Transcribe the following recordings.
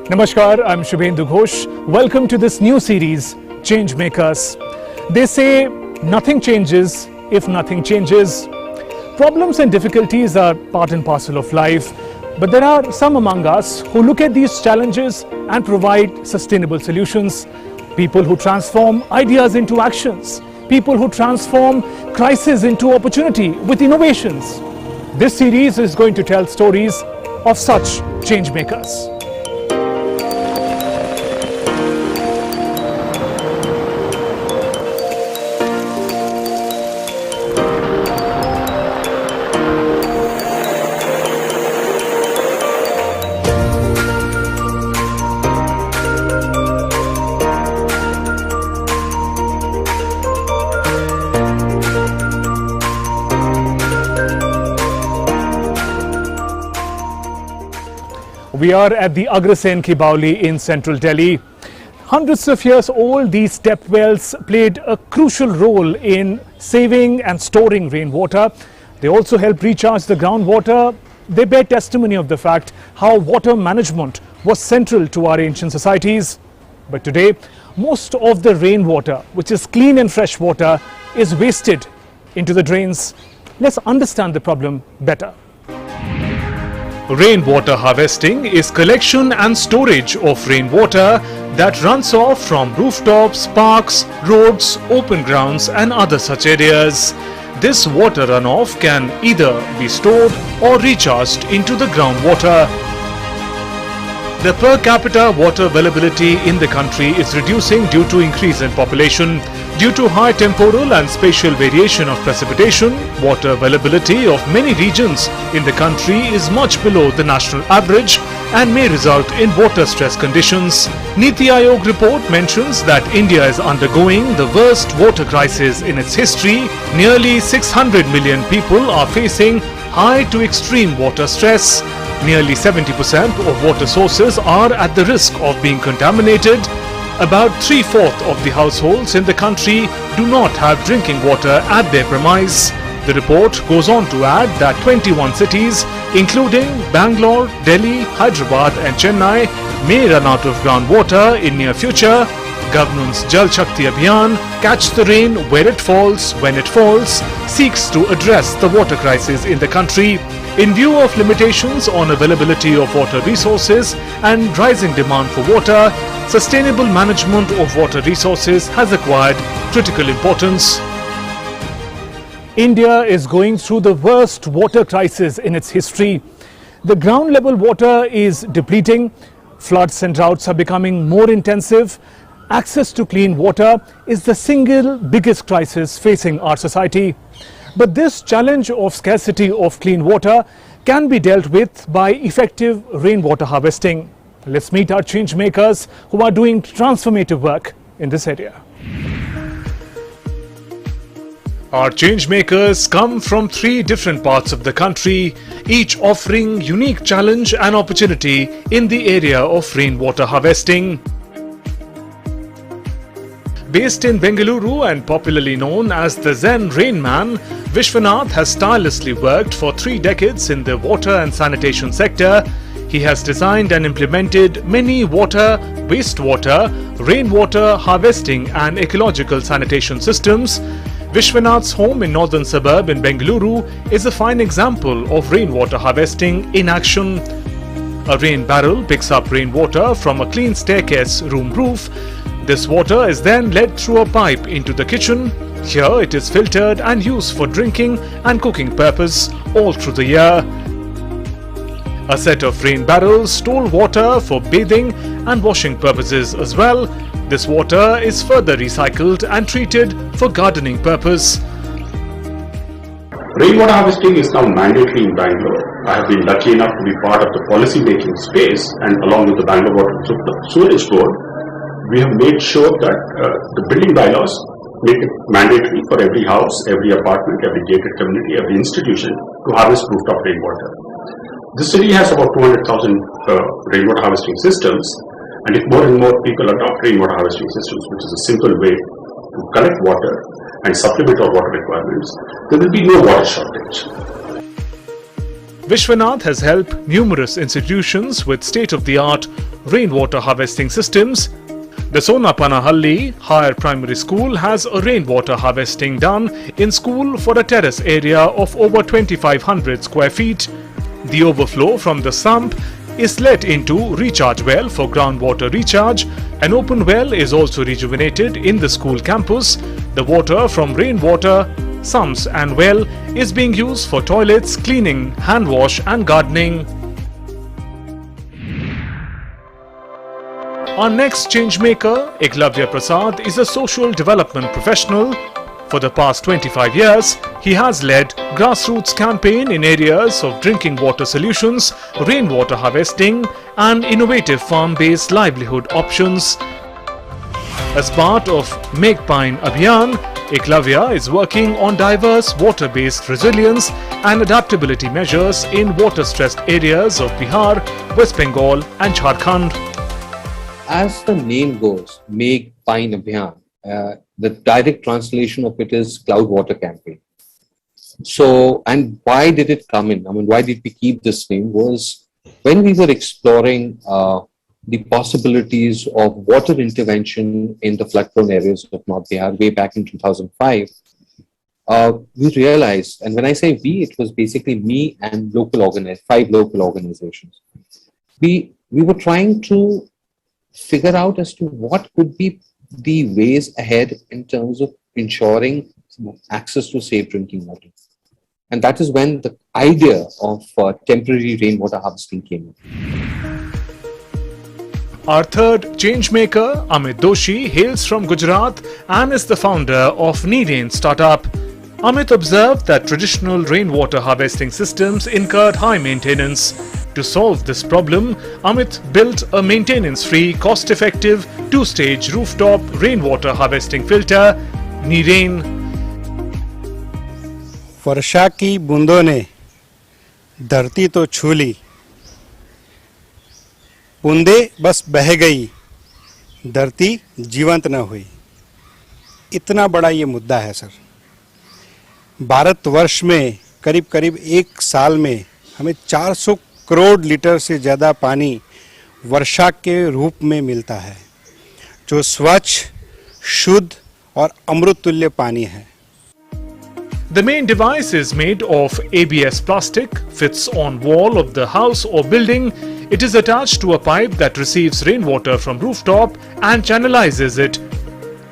Namaskar, I'm Shubhendu Ghosh. Welcome to this new series, Changemakers. They say nothing changes if nothing changes. Problems and difficulties are part and parcel of life, but there are some among us who look at these challenges and provide sustainable solutions. People who transform ideas into actions. People who transform crisis into opportunity with innovations. This series is going to tell stories of such changemakers. We are at the Agrasen ki Baoli in central Delhi. Hundreds of years old, these step wells played a crucial role in saving and storing rainwater. They also help recharge the groundwater. They bear testimony of the fact how water management was central to our ancient societies. But today, most of the rainwater, which is clean and fresh water, is wasted into the drains. Let's understand the problem better. Rainwater harvesting is collection and storage of rainwater that runs off from rooftops, parks, roads, open grounds and other such areas. This water runoff can either be stored or recharged into the groundwater. The per capita water availability in the country is reducing due to increase in population. Due to high temporal and spatial variation of precipitation, water availability of many regions in the country is much below the national average and may result in water stress conditions. Niti Aayog report mentions that India is undergoing the worst water crisis in its history. Nearly 600 million people are facing high to extreme water stress. Nearly 70% of water sources are at the risk of being contaminated. About 3/4 of the households in the country do not have drinking water at their premise. The report goes on to add that 21 cities, including Bangalore, Delhi, Hyderabad and Chennai, may run out of groundwater in near future. Government's Jal Shakti Abhiyan, Catch the Rain Where It Falls, When It Falls, seeks to address the water crisis in the country. In view of limitations on availability of water resources and rising demand for water, sustainable management of water resources has acquired critical importance. India is going through the worst water crisis in its history. The ground level water is depleting, floods and droughts are becoming more intensive. Access to clean water is the single biggest crisis facing our society. But this challenge of scarcity of clean water can be dealt with by effective rainwater harvesting. Let's meet our changemakers who are doing transformative work in this area. Our changemakers come from 3 different parts of the country, each offering unique challenge and opportunity in the area of rainwater harvesting. Based in Bengaluru and popularly known as the Zen Rain Man, Vishwanath has tirelessly worked for 3 decades in the water and sanitation sector. He has designed and implemented many water, wastewater, rainwater harvesting and ecological sanitation systems. Vishwanath's home in northern suburb in Bengaluru is a fine example of rainwater harvesting in action. A rain barrel picks up rainwater from a clean staircase room roof. This water is then led through a pipe into the kitchen. Here it is filtered and used for drinking and cooking purpose all through the year. A set of rain barrels store water for bathing and washing purposes as well. This water is further recycled and treated for gardening purpose. Rainwater harvesting is now mandatory in Bangalore. I have been lucky enough to be part of the policy making space, and along with the Bangalore Water Sewerage Board, we have made sure that the building bylaws make it mandatory for every house, every apartment, every gated community, every institution to harvest rooftop rainwater. This city has about 200,000 rainwater harvesting systems, and if more and more people adopt rainwater harvesting systems, which is a simple way to collect water and supplement our water requirements, there will be no water shortage. Vishwanath has helped numerous institutions with state-of-the-art rainwater harvesting systems. The Sonapanahalli Higher Primary School has a rainwater harvesting done in school for a terrace area of over 2,500 square feet. The overflow from the sump is let into recharge well for groundwater recharge. An open well is also rejuvenated in the school campus. The water from rainwater sumps and well is being used for toilets, cleaning, hand wash and gardening. Our next changemaker, Iglavia Prasad, is a social development professional. For the past 25 years, he has led grassroots campaign in areas of drinking water solutions, rainwater harvesting and innovative farm-based livelihood options. As part of Make Pine Abhiyan, Iglavia is working on diverse water-based resilience and adaptability measures in water-stressed areas of Bihar, West Bengal and Jharkhand. As the name goes, Make Pine Abhiyan, the direct translation of it is Cloud Water Campaign. So, and why did it come in? I mean, why did we keep this name? Was when we were exploring the possibilities of water intervention in the flood-prone areas of North Bihar way back in 2005, we realized, and when I say we, it was basically me and five local organizations. We were trying to figure out as to what could be the ways ahead in terms of ensuring access to safe drinking water. And that is when the idea of temporary rainwater harvesting came in. Our third changemaker, Amit Doshi, hails from Gujarat and is the founder of NeeRain startup. Amit observed that traditional rainwater harvesting systems incurred high maintenance. To solve this problem, Amit built a maintenance-free, cost-effective, two-stage rooftop rainwater harvesting filter, NeeRain. वर्षा की बूंदों ने धरती तो छू ली, बूंदे बस बह गई, धरती जीवंत न हुई। इतना बड़ा ये मुद्दा है सर। भारतवर्ष में करीब करीब एक साल में हमें 400 करोड़ लीटर से ज़्यादा पानी वर्षा के रूप में मिलता है, जो स्वच्छ, शुद्ध और अमृत तुल्य पानी है। The main device is made of ABS plastic, fits on wall of the house or building. It is attached to a pipe that receives rainwater from rooftop and channelizes it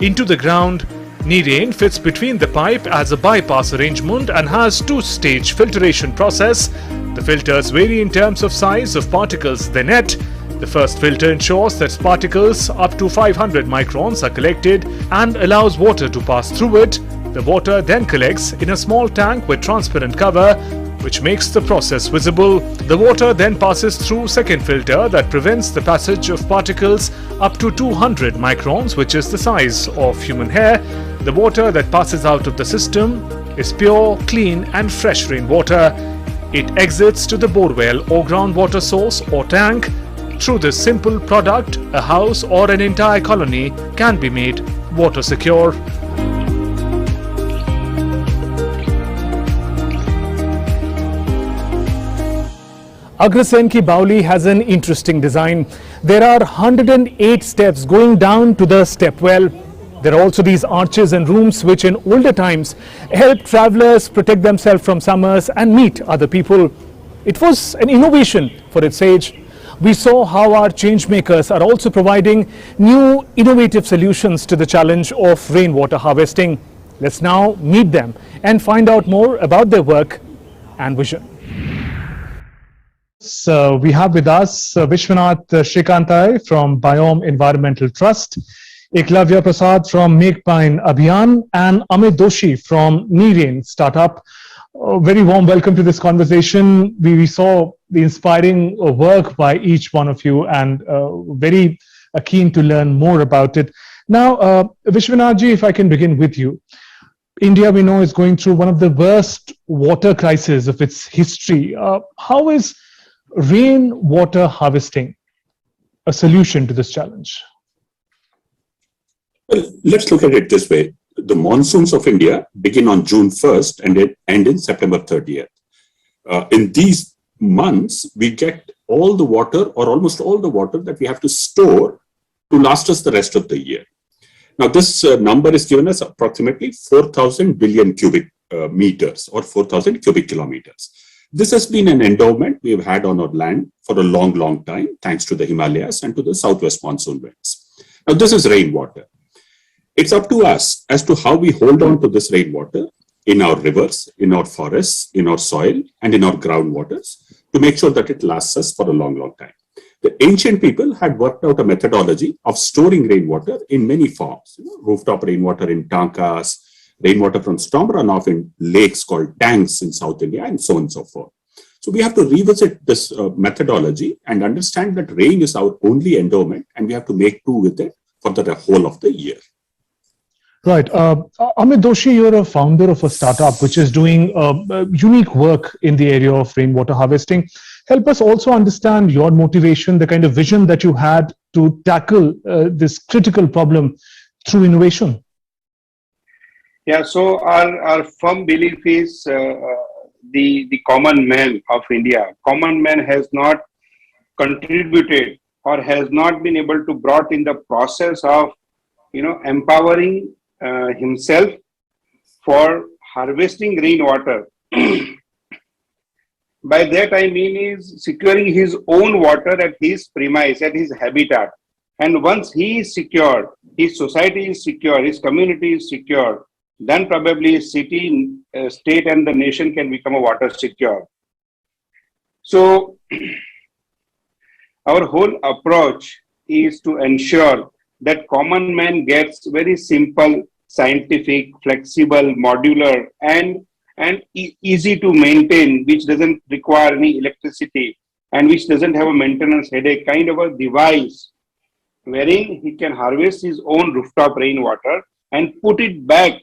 into the ground. NeeRain fits between the pipe as a bypass arrangement and has two-stage filtration process. The filters vary in terms of size of particles they net. The first filter ensures that particles up to 500 microns are collected and allows water to pass through it. The water then collects in a small tank with transparent cover, which makes the process visible. The water then passes through second filter that prevents the passage of particles up to 200 microns, which is the size of human hair. The water that passes out of the system is pure, clean and fresh rainwater. It exits to the borewell or groundwater source or tank. Through this simple product, a house or an entire colony can be made water secure. Agrasen ki Bauli has an interesting design. There are 108 steps going down to the step well. There are also these arches and rooms which in older times helped travelers protect themselves from summers and meet other people. It was an innovation for its age. We saw how our changemakers are also providing new innovative solutions to the challenge of rainwater harvesting. Let's now meet them and find out more about their work and vision. So we have with us Vishwanath Srikantai from Biome Environmental Trust, Iglavia Prasad from Make Pine Abhiyan and Amit Doshi from NeeRain startup. Very warm welcome to this conversation. We saw the inspiring work by each one of you and very keen to learn more about it. Now, Vishwanathji, if I can begin with you. India, we know, is going through one of the worst water crises of its history. How is rainwater harvesting a solution to this challenge? Well, let's look at it this way. The monsoons of India begin on June 1st and end in September 30th. In these months, we get all the water or almost all the water that we have to store to last us the rest of the year. Now, this number is given us approximately 4,000 billion cubic meters or 4,000 cubic kilometers. This has been an endowment we have had on our land for a long, long time, thanks to the Himalayas and to the southwest monsoon winds. Now, this is rainwater. It's up to us as to how we hold on to this rainwater in our rivers, in our forests, in our soil, and in our groundwaters to make sure that it lasts us for a long, long time. The ancient people had worked out a methodology of storing rainwater in many forms. Rooftop rainwater in tankas, rainwater from storm runoff in lakes called tanks in South India, and so on and so forth. So we have to revisit this methodology and understand that rain is our only endowment, and we have to make do with it for the whole of the year. Right. Amit Doshi, you're a founder of a startup which is doing unique work in the area of rainwater harvesting. Help us also understand your motivation, the kind of vision that you had to tackle this critical problem through innovation. Yeah, so our firm belief is the common man of India. Common man has not contributed or has not been able to brought in the process of, empowering himself for harvesting rainwater. By that I mean is securing his own water at his premise, at his habitat. And once he is secure, his society is secure, his community is secure, then probably city, state and the nation can become a water secure. So our whole approach is to ensure that common man gets very simple, scientific, flexible, modular and easy to maintain, which doesn't require any electricity and which doesn't have a maintenance headache, kind of a device wherein he can harvest his own rooftop rainwater and put it back,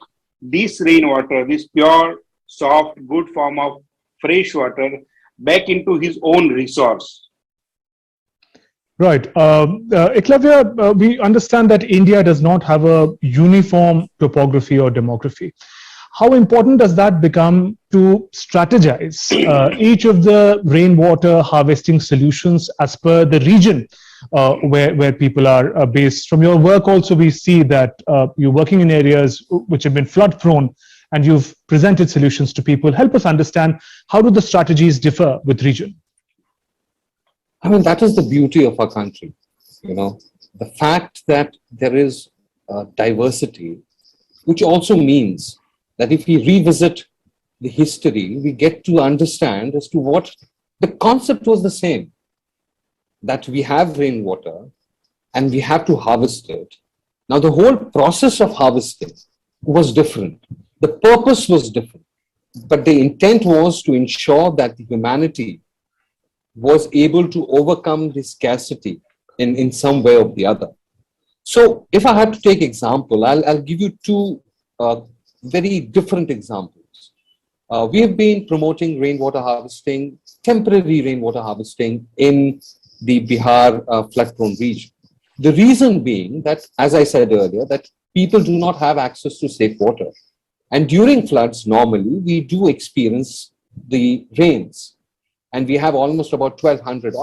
this rainwater, this pure, soft, good form of fresh water, back into his own resource. Right. Iglavia, we understand that India does not have a uniform topography or demography. How important does that become to strategize each of the rainwater harvesting solutions as per the region where people are based? From your work also, we see that you're working in areas which have been flood prone and you've presented solutions to people. Help us understand, how do the strategies differ with region? I mean, that is the beauty of our country. The fact that there is diversity, which also means that if we revisit the history, we get to understand as to what the concept was the same, that we have rainwater and we have to harvest it. Now, the whole process of harvesting was different. The purpose was different, but the intent was to ensure that the humanity was able to overcome the scarcity in some way or the other. So if I had to take example, I'll give you two very different examples. We have been promoting rainwater harvesting, temporary rainwater harvesting in the Bihar flood-prone region. The reason being that, as I said earlier, that people do not have access to safe water. And during floods, normally, we do experience the rains. And we have almost about 1,200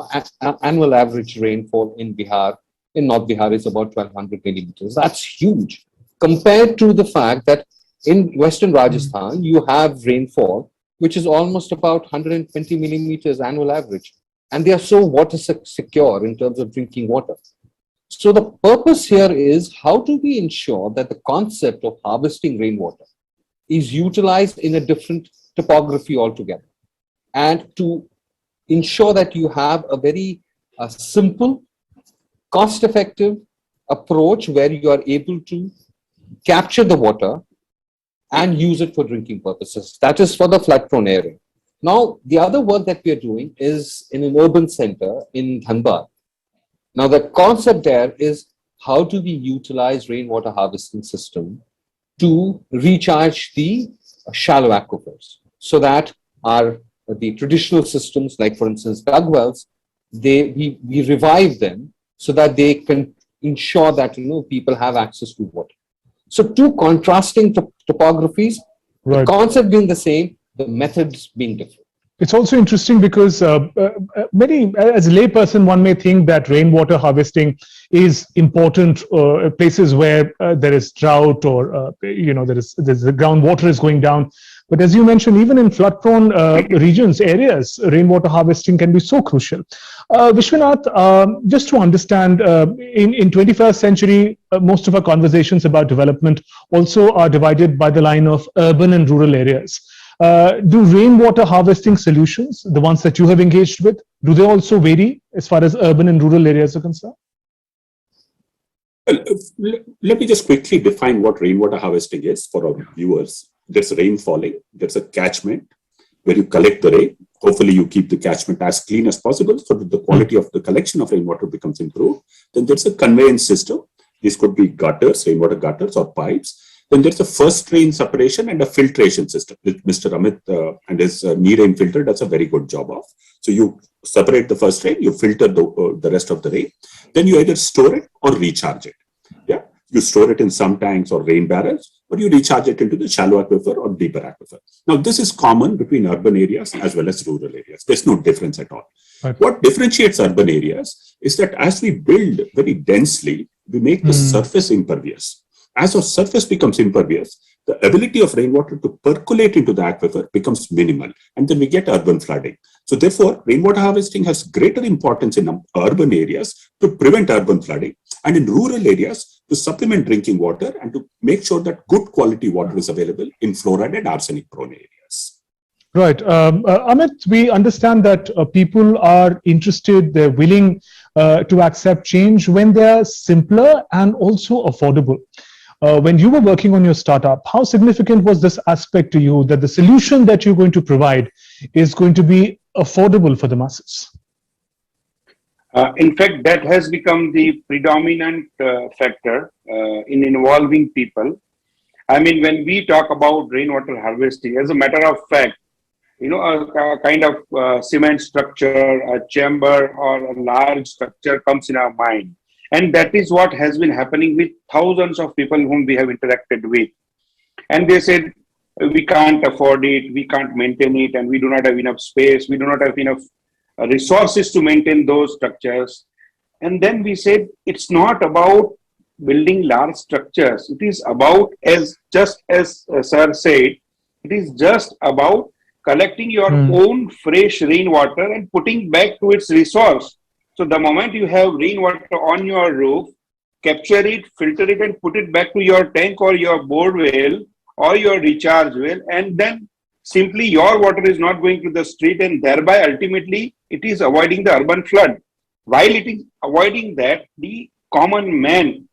annual average rainfall in Bihar. In North Bihar is about 1,200 millimeters. That's huge compared to the fact that in Western Rajasthan, you have rainfall, which is almost about 120 millimeters annual average. And they are so water secure in terms of drinking water. So the purpose here is, how do we ensure that the concept of harvesting rainwater is utilized in a different topography altogether? And to ensure that you have a very simple, cost-effective approach where you are able to capture the water and use it for drinking purposes. That is for the flood-prone area. Now, the other work that we are doing is in an urban center in Dhanbad. Now, the concept there is, how do we utilize rainwater harvesting system to recharge the shallow aquifers, so that the traditional systems, like for instance dug wells, we revive them so that they can ensure that people have access to water. So two contrasting topographies, right. The concept being the same, the methods being different. It's also interesting because many, as a layperson, one may think that rainwater harvesting is important places where there is drought or there's the groundwater is going down. But as you mentioned, even in flood-prone regions, areas, rainwater harvesting can be so crucial. Vishwanath, just to understand, in 21st century, most of our conversations about development also are divided by the line of urban and rural areas. Do rainwater harvesting solutions, the ones that you have engaged with, do they also vary as far as urban and rural areas are concerned? Well, let me just quickly define what rainwater harvesting is for our viewers. There's rain falling, there's a catchment where you collect the rain. Hopefully you keep the catchment as clean as possible so that the quality of the collection of rainwater becomes improved. Then there's a conveyance system. These could be gutters, rainwater gutters or pipes. Then there's a first rain separation and a filtration system, which Mr. Amit and his NeeRain filter does a very good job of. So you separate the first rain, you filter the rest of the rain. Then you either store it or recharge it. Yeah, you store it in some tanks or rain barrels, or you recharge it into the shallow aquifer or deeper aquifer. Now, this is common between urban areas as well as rural areas. There's no difference at all. Right. What differentiates urban areas is that as we build very densely, we make the surface impervious. As our surface becomes impervious, the ability of rainwater to percolate into the aquifer becomes minimal, and then we get urban flooding. So therefore, rainwater harvesting has greater importance in urban areas to prevent urban flooding, and in rural areas to supplement drinking water and to make sure that good quality water is available in fluoride and arsenic prone areas. Right. Amit, we understand that people are interested, they're willing to accept change when they're simpler and also affordable. When you were working on your startup, how significant was this aspect to you that the solution that you're going to provide is going to be affordable for the masses? In fact, that has become the predominant factor in involving people. I mean, when we talk about rainwater harvesting, as a matter of fact, a kind of cement structure, a chamber, or a large structure comes in our mind. And that is what has been happening with thousands of people whom we have interacted with. And they said, we can't afford it, we can't maintain it, and we do not have enough space, we do not have enough resources to maintain those structures. And then we said, it's not about building large structures. It is about, just as Sir said, it is just about collecting your own fresh rainwater and putting back to its resource. So the moment you have rainwater on your roof, capture it, filter it, and put it back to your tank or your bore well or your recharge well, and then simply your water is not going to the street, and thereby ultimately it is avoiding the urban flood. While it is avoiding that, the common man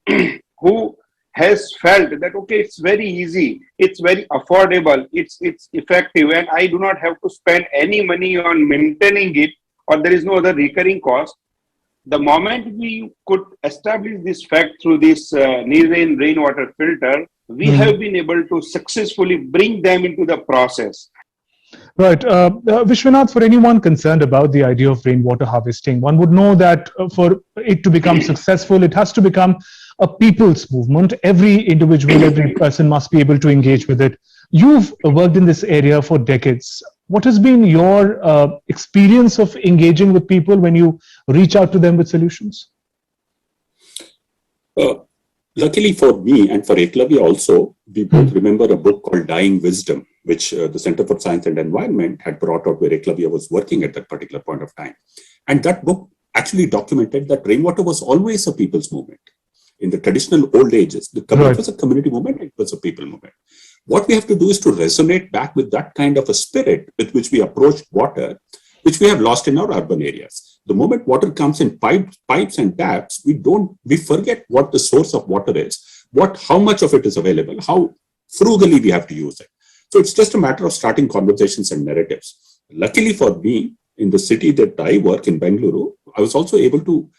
who has felt that, okay, it's very easy, it's very affordable, it's effective, and I do not have to spend any money on maintaining it, or there is no other recurring cost. The moment we could establish this fact through this NeeRain rainwater filter, we have been able to successfully bring them into the process. Right. Vishwanath, for anyone concerned about the idea of rainwater harvesting, one would know that for it to become successful, it has to become a people's movement. Every individual, every person must be able to engage with it. You've worked in this area for decades. What has been your experience of engaging with people when you reach out to them with solutions? Luckily for me and for Iglavia also, we both remember a book called Dying Wisdom, which the Center for Science and Environment had brought out where Iglavia was working at that particular point of time. And that book actually documented that rainwater was always a people's movement. In the traditional old ages, it was a community movement, it was a people movement. What we have to do is to resonate back with that kind of a spirit with which we approach water, which we have lost in our urban areas. The moment water comes in pipes and taps, we forget what the source of water is, how much of it is available, how frugally we have to use it. So it's just a matter of starting conversations and narratives. Luckily for me, in the city that I work in, Bengaluru, I was also able to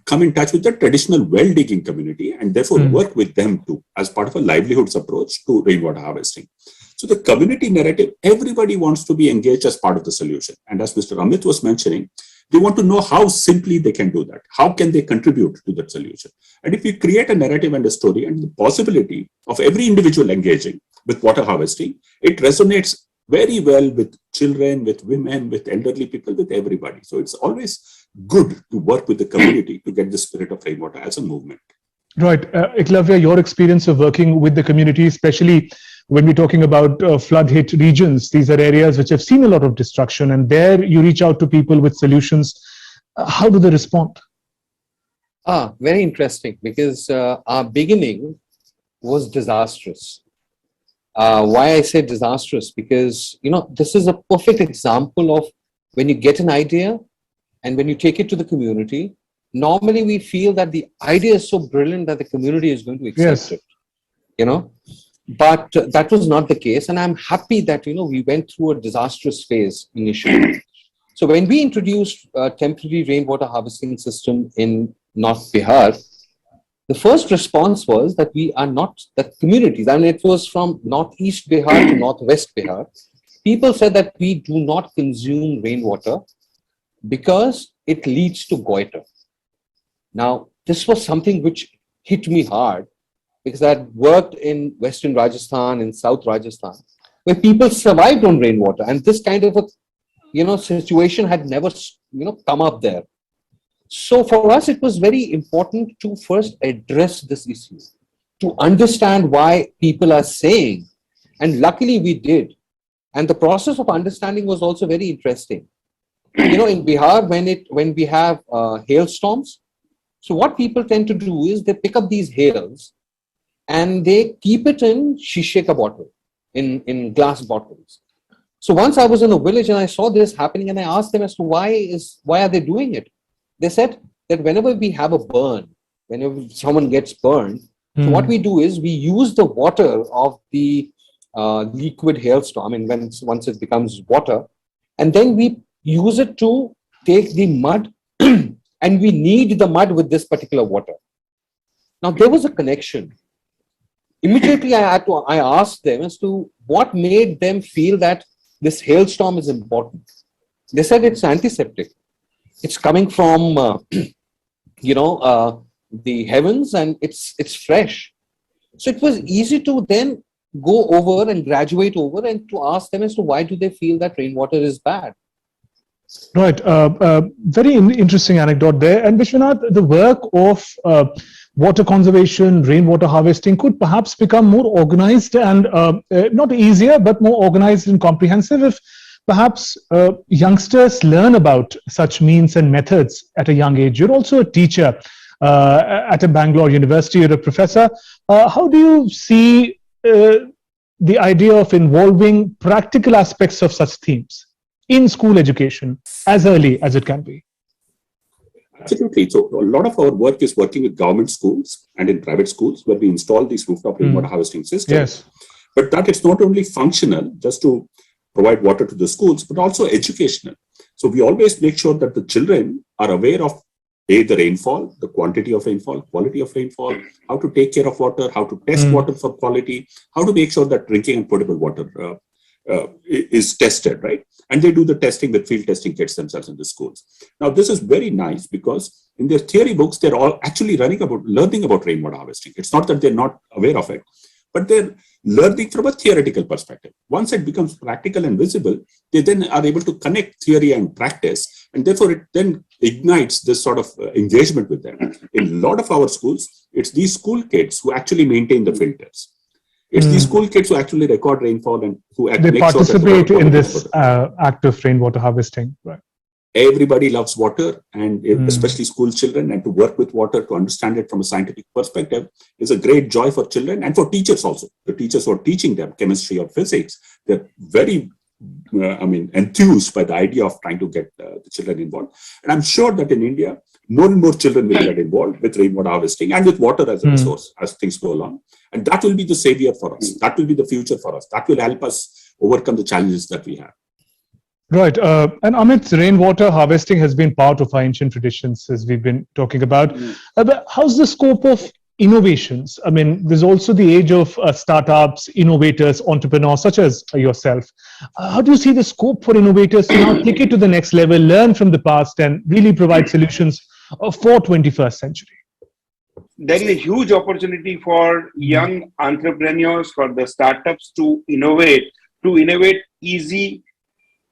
come in touch with the traditional well digging community and therefore work with them too as part of a livelihoods approach to rainwater harvesting. So the community narrative, everybody wants to be engaged as part of the solution. And as Mr. Amit was mentioning, they want to know how simply they can do that. How can they contribute to that solution? And if we create a narrative and a story and the possibility of every individual engaging with water harvesting, it resonates very well with children, with women, with elderly people, with everybody. So it's always good to work with the community to get the spirit of rainwater as a movement. Right. Iglavia, your experience of working with the community, especially when we're talking about flood-hit regions, these are areas which have seen a lot of destruction, and there you reach out to people with solutions. How do they respond? Very interesting, because our beginning was disastrous. Why I say disastrous? Because, this is a perfect example of when you get an idea and when you take it to the community. Normally we feel that the idea is so brilliant that the community is going to accept it, but that was not the case. And I'm happy that, we went through a disastrous phase initially. So when we introduced a temporary rainwater harvesting system in North Bihar, the first response was that we are not, that communities, and it was from Northeast Bihar to Northwest Bihar, people said that we do not consume rainwater because it leads to goiter. Now, this was something which hit me hard, because I had worked in Western Rajasthan, in South Rajasthan, where people survived on rainwater, and this kind of a situation had never come up there. So for us, it was very important to first address this issue, to understand why people are saying, and luckily we did. And the process of understanding was also very interesting. In Bihar, when we have hailstorms, so what people tend to do is they pick up these hails and they keep it in shishe ka bottle, in glass bottles. So once I was in a village and I saw this happening, and I asked them as to why are they doing it? They said that whenever we have a burn, whenever someone gets burned, so what we do is we use the water of the liquid hailstorm, once it becomes water, and then we use it to take the mud and we knead the mud with this particular water. Now there was a connection. Immediately I asked them as to what made them feel that this hailstorm is important. They said it's antiseptic. It's coming from, the heavens, and it's fresh. So it was easy to then go over and graduate over and to ask them as to why do they feel that rainwater is bad. Right. Very interesting anecdote there. And Vishwanath, the work of water conservation, rainwater harvesting could perhaps become more organized and not easier, but more organized and comprehensive if perhaps youngsters learn about such means and methods at a young age. You're also a teacher at a Bangalore University. You're a professor. How do you see the idea of involving practical aspects of such themes in school education as early as it can be? Absolutely. So a lot of our work is working with government schools and in private schools where we install these rooftop rainwater harvesting systems. Yes. But that is not only functional, just to provide water to the schools, but also educational. So we always make sure that the children are aware of the rainfall, the quantity of rainfall, quality of rainfall, how to take care of water, how to test water for quality, how to make sure that drinking and potable water is tested, right? And they do the testing with field testing kits themselves in the schools. Now, this is very nice because in their theory books, they're all actually learning about rainwater harvesting. It's not that they're not aware of it, but they're learning from a theoretical perspective. Once it becomes practical and visible, they then are able to connect theory and practice, and therefore it then ignites this sort of engagement with them. In a lot of our schools, it's these school kids who actually maintain the filters. It's these school kids who actually record rainfall and who they participate in this act of rainwater harvesting. Right. Everybody loves water, and especially school children, and to work with water, to understand it from a scientific perspective is a great joy for children and for teachers also. The teachers who are teaching them chemistry or physics, they're very enthused by the idea of trying to get the children involved. And I'm sure that in India, more and more children will get involved with rainwater harvesting and with water as a resource as things go along. And that will be the savior for us. That will be the future for us. That will help us overcome the challenges that we have. Right. And Amit, rainwater harvesting has been part of our ancient traditions, as we've been talking about. But how's the scope of innovations? I mean, there's also the age of startups, innovators, entrepreneurs, such as yourself. How do you see the scope for innovators to now take it to the next level, learn from the past, and really provide solutions for 21st century? There is a huge opportunity for young entrepreneurs, for the startups to innovate to innovate easy,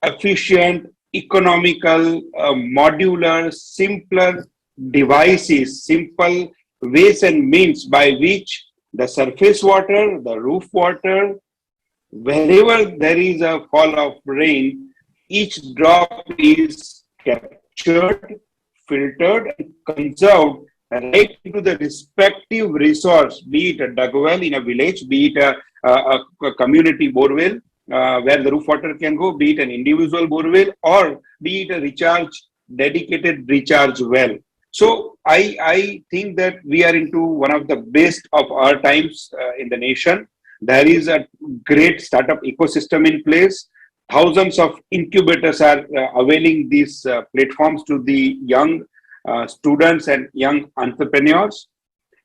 efficient, economical, modular, simpler devices, simple ways and means by which the surface water, the roof water, wherever there is a fall of rain, each drop is captured, filtered, and conserved right into the respective resource, be it a dug well in a village, be it a community borewell where the roof water can go, be it an individual borewell, or be it a dedicated recharge well. So I think that we are into one of the best of our times in the nation. There is a great startup ecosystem in place. Thousands of incubators are availing these platforms to the young students and young entrepreneurs.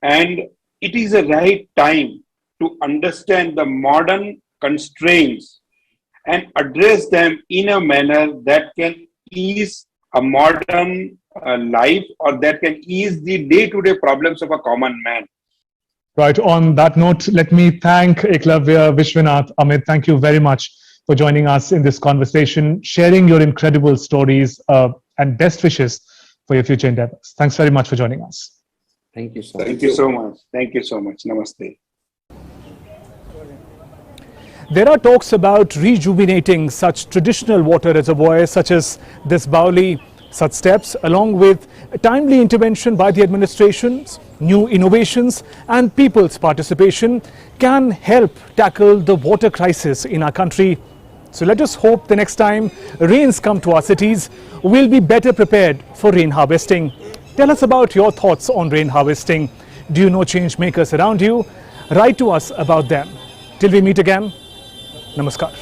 And it is a right time to understand the modern constraints and address them in a manner that can ease a modern life, or that can ease the day-to-day problems of a common man. Right. On that note, let me thank Iglavia, Vishwanath, Amit. Thank you very much for joining us in this conversation, sharing your incredible stories and best wishes for your future endeavors. Thanks very much for joining us. Thank you so much. Thank you so much. Thank you so much. Namaste. There are talks about rejuvenating such traditional water reservoirs such as this Bauli. Such steps, along with timely intervention by the administrations, new innovations and people's participation, can help tackle the water crisis in our country. So let us hope the next time rains come to our cities, we'll be better prepared for rain harvesting. Tell us about your thoughts on rain harvesting. Do you know change makers around you? Write to us about them. Till we meet again, Namaskar.